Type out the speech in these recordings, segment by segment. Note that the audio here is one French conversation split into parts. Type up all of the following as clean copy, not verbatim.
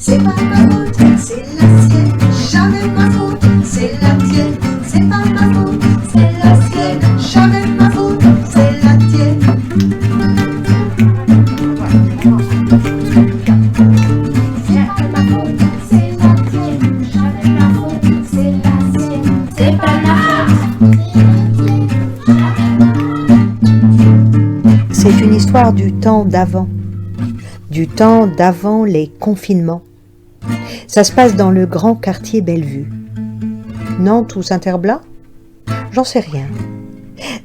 c'est pas ma faute, c'est la sienne. Jamais ma faute, c'est la tienne. C'est pas ma faute, c'est la sienne. Jamais ma faute, c'est la tienne. C'est pas ma faute, c'est la tienne. Jamais ma faute, c'est la sienne. C'est pas ma faute. C'est une histoire du temps d'avant les confinements. Ça se passe dans le grand quartier Bellevue. Nantes ou Saint-Herblain ? J'en sais rien.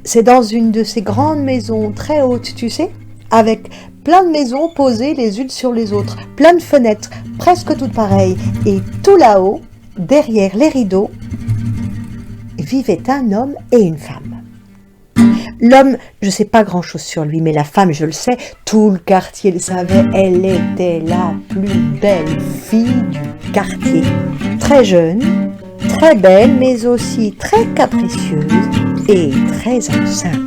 C'est dans une de ces grandes maisons très hautes, tu sais, avec plein de maisons posées les unes sur les autres, plein de fenêtres, presque toutes pareilles, et tout là-haut, derrière les rideaux, vivait un homme et une femme. L'homme, je ne sais pas grand-chose sur lui, mais la femme, je le sais, tout le quartier le savait, elle était la plus belle fille du quartier. Très jeune, très belle, mais aussi très capricieuse et très enceinte.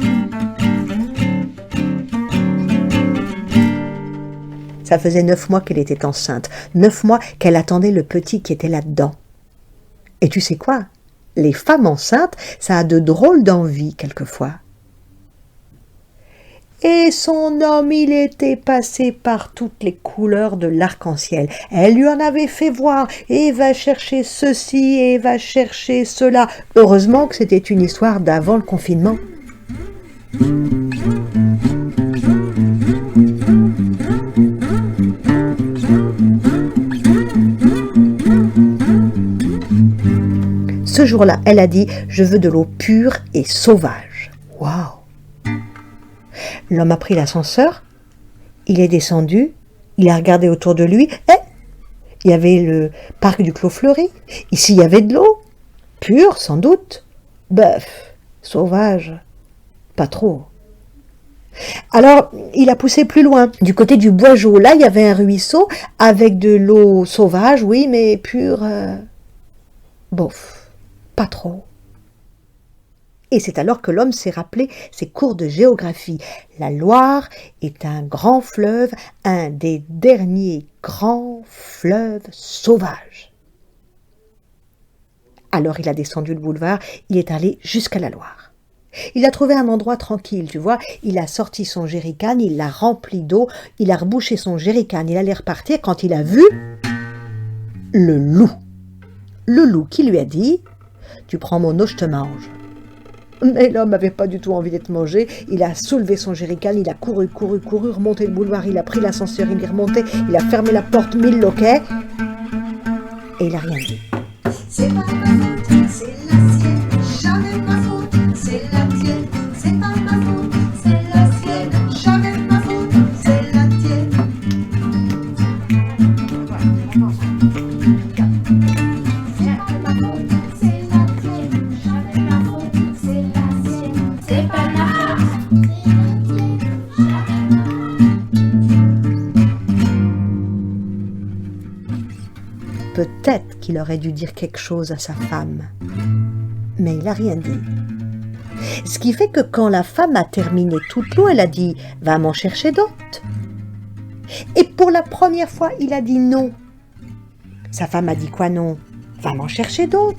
Ça faisait 9 mois qu'elle était enceinte, 9 mois qu'elle attendait le petit qui était là-dedans. Et tu sais quoi ? Les femmes enceintes, ça a de drôles d'envies quelquefois. Et son homme, il était passé par toutes les couleurs de l'arc-en-ciel. Elle lui en avait fait voir, et va chercher ceci, et va chercher cela. Heureusement que c'était une histoire d'avant le confinement. Ce jour-là, elle a dit « Je veux de l'eau pure et sauvage ». Waouh! L'homme a pris l'ascenseur, il est descendu, il a regardé autour de lui, et il y avait le parc du Clos Fleury. Ici, il y avait de l'eau, pure sans doute, bœuf, sauvage, pas trop. Alors, il a poussé plus loin, du côté du Boisgeau. Là, il y avait un ruisseau avec de l'eau sauvage, oui, mais pure, bof, pas trop. Et c'est alors que l'homme s'est rappelé ses cours de géographie. La Loire est un grand fleuve, un des derniers grands fleuves sauvages. Alors il a descendu le boulevard, il est allé jusqu'à la Loire. Il a trouvé un endroit tranquille, tu vois, il a sorti son jerrycan, il l'a rempli d'eau, il a rebouché son jerrycan, il allait repartir quand il a vu le loup. Le loup qui lui a dit « Tu prends mon eau, je te mange ». Mais l'homme n'avait pas du tout envie d'être mangé. Il a soulevé son jerrycan, il a couru, remonté le boulevard, il a pris l'ascenseur, il est remonté, il a fermé la porte, mis le loquet, et il n'a rien dit. C'est pas ma faute, c'est la sienne. Jamais ma faute, c'est la tienne. C'est pas ma faute, c'est la sienne. Jamais ma faute, c'est la tienne. C'est pas ma faute, c'est la tienne. Jamais ma faute, c'est la sienne. C'est pas ma faute, c'est la tienne. Peut-être qu'il aurait dû dire quelque chose à sa femme, mais il n'a rien dit. Ce qui fait que quand la femme a terminé toute l'eau, elle a dit « Va m'en chercher d'autres ». Et pour la première fois, il a dit non. Sa femme a dit quoi non ? « Va m'en chercher d'autres ».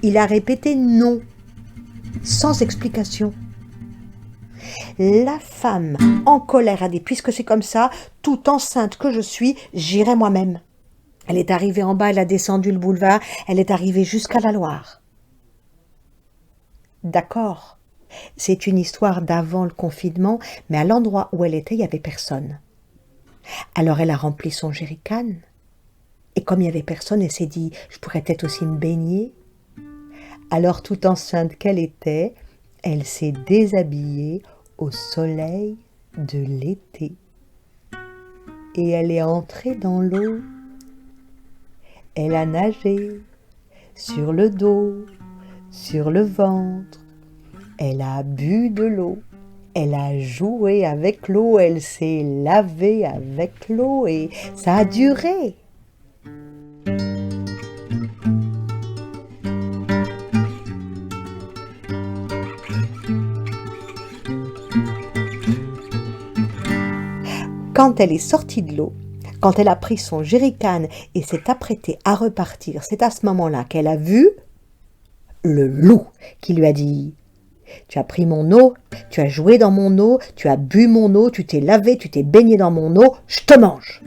Il a répété non, sans explication. La femme, en colère, a dit « Puisque c'est comme ça, toute enceinte que je suis, j'irai moi-même ». Elle est arrivée en bas, elle a descendu le boulevard, elle est arrivée jusqu'à la Loire. D'accord, c'est une histoire d'avant le confinement, mais à l'endroit où elle était, il n'y avait personne. Alors elle a rempli son jerrycan, et comme il n'y avait personne, elle s'est dit « Je pourrais peut-être aussi me baigner ». Alors toute enceinte qu'elle était, elle s'est déshabillée au soleil de l'été. Et elle est entrée dans l'eau. Elle a nagé sur le dos, sur le ventre. Elle a bu de l'eau. Elle a joué avec l'eau. Elle s'est lavée avec l'eau et ça a duré. Quand elle est sortie de l'eau, Quand elle a pris son jerrycan et s'est apprêtée à repartir, c'est à ce moment-là qu'elle a vu le loup qui lui a dit « Tu as pris mon eau, tu as joué dans mon eau, tu as bu mon eau, tu t'es lavé, tu t'es baigné dans mon eau, je te mange !»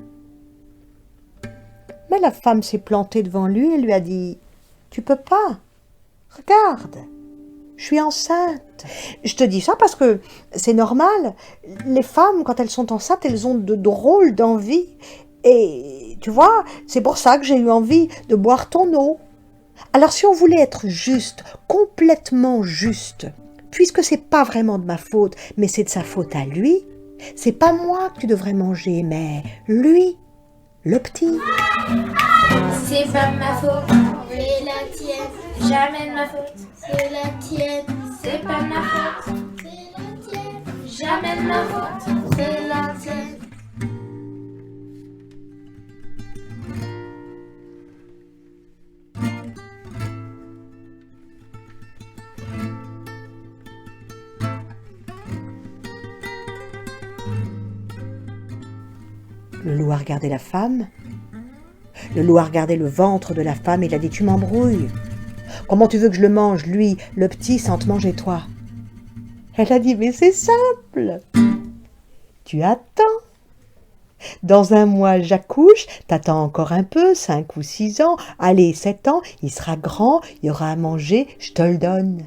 Mais la femme s'est plantée devant lui et lui a dit « Tu peux pas, regarde, je suis enceinte. » Je te dis ça parce que c'est normal, les femmes quand elles sont enceintes, elles ont de drôles d'envie. Et tu vois, c'est pour ça que j'ai eu envie de boire ton eau. Alors si on voulait être juste, complètement juste, puisque c'est pas vraiment de ma faute, mais c'est de sa faute à lui, c'est pas moi que tu devrais manger, mais lui, le petit. C'est pas ma faute, c'est la tienne, jamais de ma faute, c'est la tienne. C'est pas ma faute, c'est la tienne, jamais de ma faute, c'est la tienne. Le loup a regardé la femme. Le loup a regardé le ventre de la femme et il a dit « Tu m'embrouilles. Comment tu veux que je le mange, lui, le petit, sans te manger toi ?» Elle a dit « Mais c'est simple. Tu attends. Dans un mois, j'accouche, t'attends encore un peu, 5 ou 6 ans, allez, 7 ans, il sera grand, il y aura à manger, je te le donne. »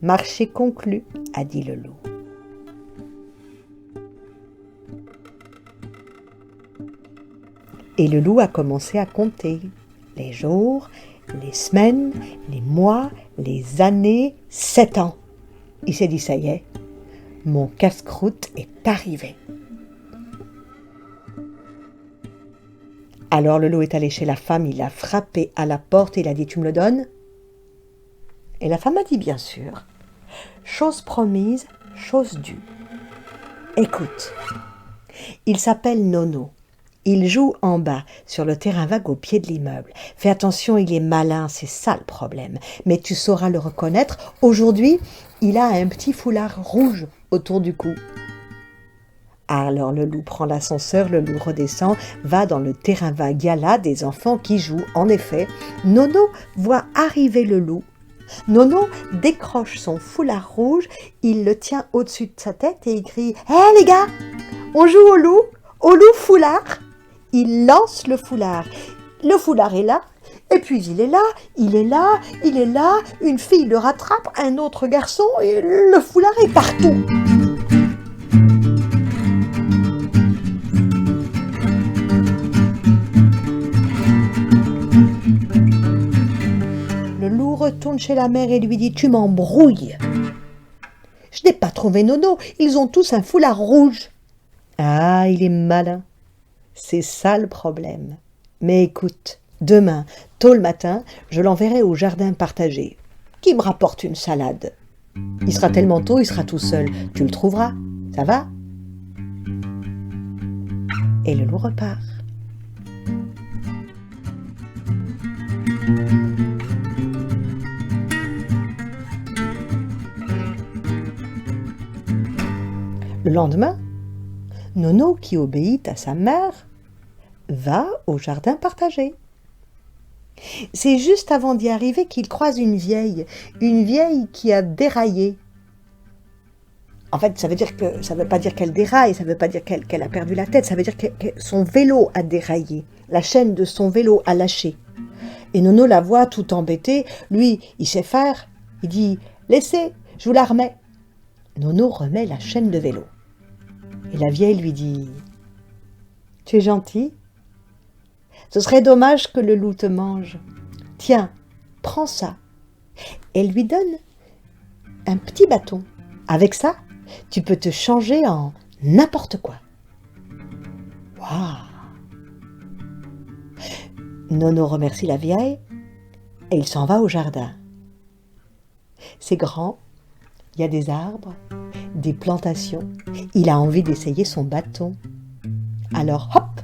Marché conclu, a dit le loup. Et le loup a commencé à compter les jours, les semaines, les mois, les années, 7 ans. Il s'est dit, ça y est, mon casse-croûte est arrivé. Alors le loup est allé chez la femme, il a frappé à la porte et il a dit, tu me le donnes ? Et la femme a dit, bien sûr. Chose promise, chose due. Écoute, il s'appelle Nono. Il joue en bas, sur le terrain vague au pied de l'immeuble. Fais attention, il est malin, c'est ça le problème. Mais tu sauras le reconnaître. Aujourd'hui, il a un petit foulard rouge autour du cou. Alors le loup prend l'ascenseur, le loup redescend, va dans le terrain vague. Il y a là des enfants qui jouent. En effet, Nono voit arriver le loup. Nono décroche son foulard rouge, il le tient au-dessus de sa tête et il crie « Hé les gars, on joue au loup foulard !» Il lance le foulard est là, et puis il est là, il est là, il est là, une fille le rattrape, un autre garçon, et le foulard est partout. Le loup retourne chez la mère et lui dit « Tu m'embrouilles !»« Je n'ai pas trouvé Nono, ils ont tous un foulard rouge. » Ah, il est malin. C'est ça le problème. Mais écoute, demain, tôt le matin, je l'enverrai au jardin partagé. Qui me rapporte une salade. Il sera tellement tôt, il sera tout seul. Tu le trouveras. Ça va ? Et le loup repart. Le lendemain, Nono, qui obéit à sa mère, va au jardin partagé. C'est juste avant d'y arriver qu'il croise une vieille qui a déraillé. En fait, ça veut pas dire qu'elle déraille, ça veut pas dire qu'elle a perdu la tête, ça veut dire que son vélo a déraillé, la chaîne de son vélo a lâché. Et Nono la voit tout embêté, lui, il sait faire, il dit « Laissez, je vous la remets ». Nono remet la chaîne de vélo. Et la vieille lui dit « Tu es gentil ? Ce serait dommage que le loup te mange. Tiens, prends ça. » Elle lui donne un petit bâton. Avec ça, tu peux te changer en n'importe quoi. Waouh ! Nono remercie la vieille et il s'en va au jardin. C'est grand, il y a des arbres, des plantations. Il a envie d'essayer son bâton. Alors hop,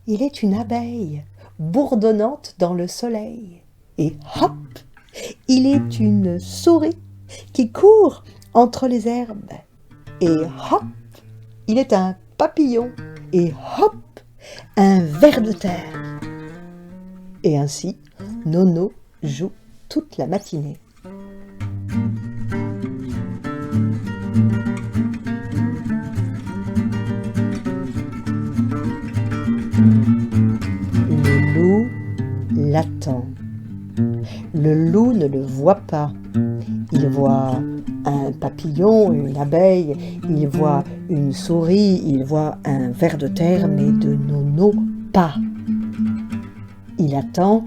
il est une abeille bourdonnante dans le soleil. Et hop, il est une souris qui court entre les herbes. Et hop, il est un papillon et hop, un ver de terre. Et ainsi, Nono joue toute la matinée. Le loup l'attend. Le loup ne le voit pas. Il voit un papillon, une abeille, il voit une souris, il voit un ver de terre, mais de Nono pas. Il attend,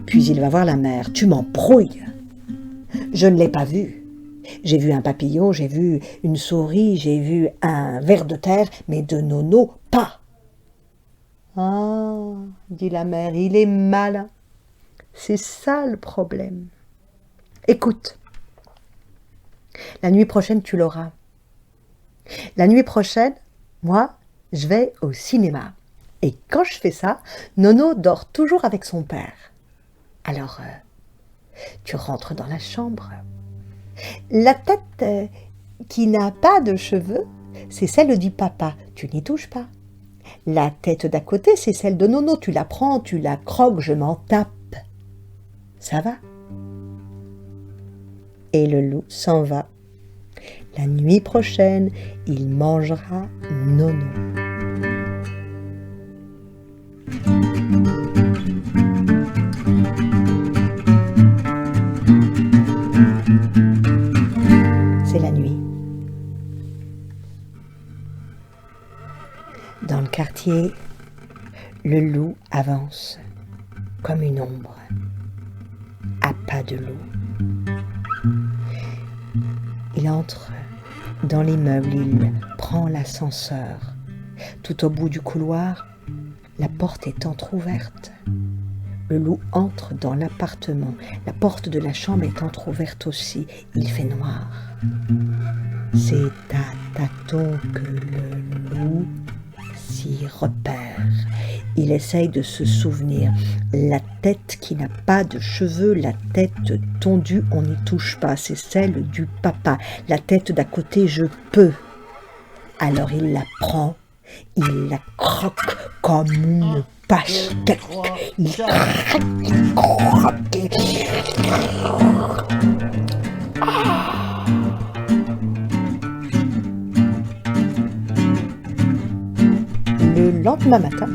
puis il va voir la mère. Tu m'embrouilles. Je ne l'ai pas vu. J'ai vu un papillon, j'ai vu une souris, j'ai vu un ver de terre, mais de Nono pas. Ah, dit la mère, il est malin. C'est ça le problème. Écoute, la nuit prochaine tu l'auras. La nuit prochaine, moi, je vais au cinéma. Et quand je fais ça, Nono dort toujours avec son père. Alors, tu rentres dans la chambre. La tête qui n'a pas de cheveux, c'est celle du papa. Tu n'y touches pas. La tête d'à côté, c'est celle de Nono. Tu la prends, tu la croques, je m'en tape. Ça va? Et le loup s'en va. La nuit prochaine, il mangera Nono. C'est la nuit. Dans le quartier, le loup avance comme une ombre, à pas de loup. Il entre dans l'immeuble, il prend l'ascenseur. Tout au bout du couloir, la porte est entr'ouverte. Le loup entre dans l'appartement. La porte de la chambre est entr'ouverte aussi. Il fait noir. C'est à tâtons que le loup s'y repère. Il essaye de se souvenir. La tête qui n'a pas de cheveux, la tête tondue, on n'y touche pas. C'est celle du papa. La tête d'à côté, je peux. Alors il la prend, il la croque comme une pastèque. Il croque. Le lendemain matin,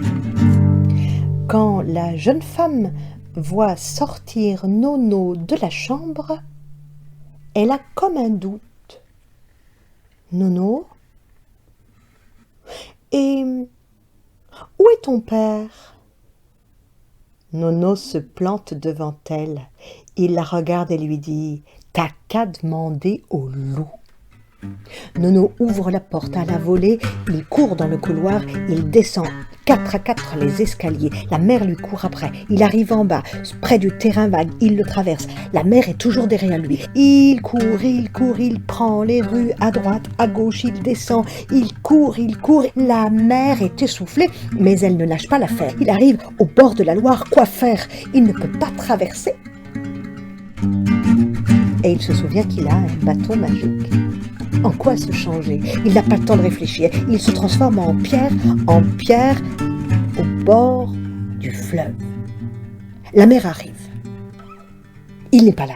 quand la jeune femme voit sortir Nono de la chambre, elle a comme un doute. Nono? Et où est ton père? Nono se plante devant elle. Il la regarde et lui dit « T'as qu'à demander au loup ». Nono ouvre la porte à la volée, il court dans le couloir, il descend 4 à 4 les escaliers. La mère lui court après. Il arrive en bas, près du terrain vague, il le traverse. La mère est toujours derrière lui. Il court, il prend les rues à droite, à gauche, il descend, il court. La mère est essoufflée, mais elle ne lâche pas l'affaire. Il arrive au bord de la Loire, quoi faire? Il ne peut pas traverser. Et il se souvient qu'il a un bâton magique. En quoi se changer? Il n'a pas le temps de réfléchir. Il se transforme en pierre au bord du fleuve. La mère arrive. Il n'est pas là.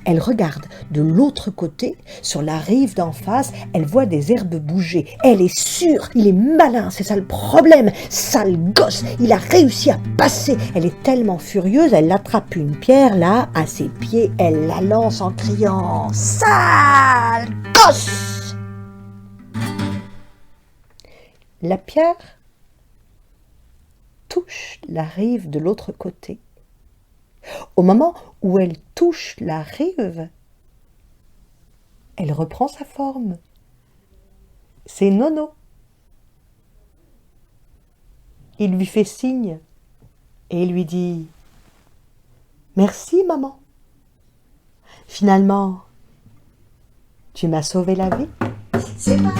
Elle regarde de l'autre côté, sur la rive d'en face, elle voit des herbes bouger. Elle est sûre, il est malin, c'est ça le problème. Sale gosse, il a réussi à passer. Elle est tellement furieuse, elle attrape une pierre là, à ses pieds, elle la lance en criant « Sale gosse !» La pierre touche la rive de l'autre côté. Au moment où elle touche la rive, elle reprend sa forme. C'est Nono. Il lui fait signe et lui dit « Merci, maman. Finalement, tu m'as sauvé la vie. » C'est pas